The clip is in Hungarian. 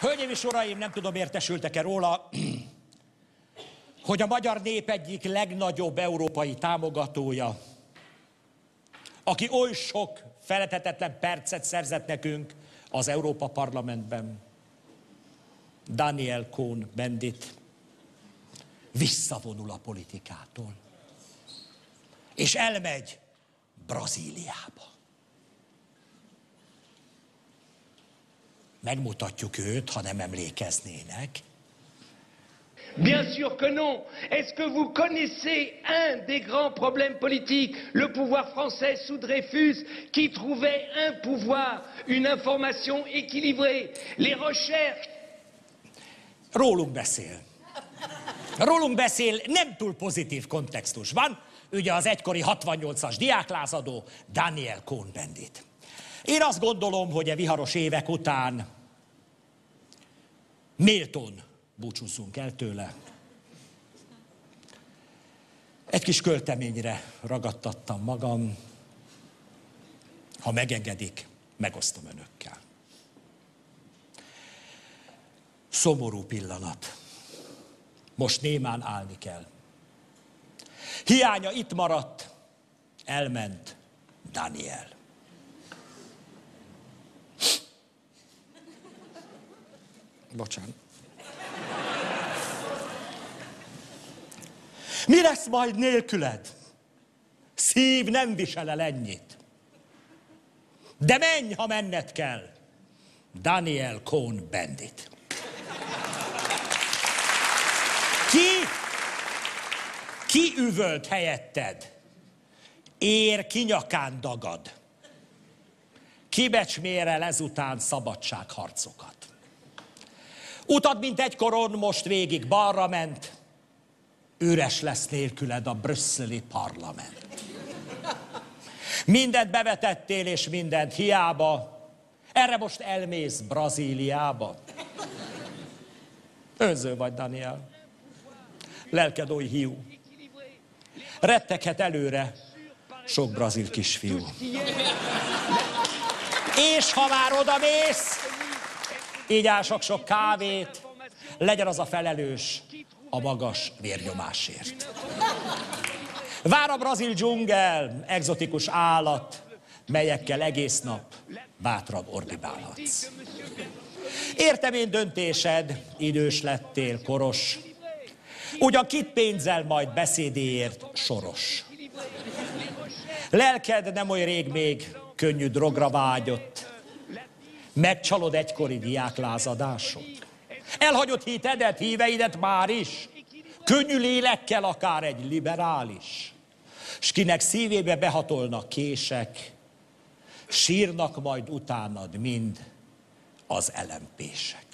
Hölgyeim és uraim, nem tudom, értesültek-e róla, hogy a magyar nép egyik legnagyobb európai támogatója, aki oly sok feledhetetlen percet szerzett nekünk az Európa Parlamentben, Daniel Cohn-Bendit, visszavonul a politikától, és elmegy Brazíliába. Megmutatjuk őt, ha nem emlékeznének. Bien sûr que non. Est-ce que vous connaissez un des grands problèmes politiques, le pouvoir français sous Dreyfus, qui trouvait un pouvoir, une information équilibrée, les recherches? Rólunk beszél. Rólunk beszél nem túl pozitív kontextusban, ugye az egykori 68-as diáklázadó Daniel Cohn-Bendit. Én azt gondolom, hogy a viharos évek után méltón búcsúzzunk el tőle. Egy kis költeményre ragadtattam magam, ha megengedik, megosztom önökkel. Szomorú pillanat. Most némán állni kell. Hiánya itt maradt, elment Daniel. Bocsánat. Mi lesz majd nélküled? Szív nem visel el ennyit. De menj, ha menned kell. Daniel Cohn-Bendit. Ki üvölt helyetted? Ér kinyakán dagad. Kibecsmérel ezután szabadságharcokat. Utad, mint egykoron, most végig balra ment, üres lesz nélküled a brüsszeli parlament. Mindent bevetettél, és mindent hiába, erre most elmész Brazíliába. Önző vagy, Daniel. Lelked oly hiú. Retteghet előre sok brazil kisfiú. És ha már odamész, így áll sok kávét, legyen az a felelős a magas vérnyomásért. Vár a brazil dzsungel, egzotikus állat, melyekkel egész nap bátran ordibálhatsz. Értem én döntésed, idős lettél, koros, ugyan kit pénzzel majd beszédéért soros. Lelked nem oly rég még könnyű drogra vágyott, megcsalod egykori diáklázadások. Elhagyod hitedet, híveidet már is, könnyű lélekkel akár egy liberális, s kinek szívébe behatolnak kések, sírnak majd utánad mind az LMP-sek.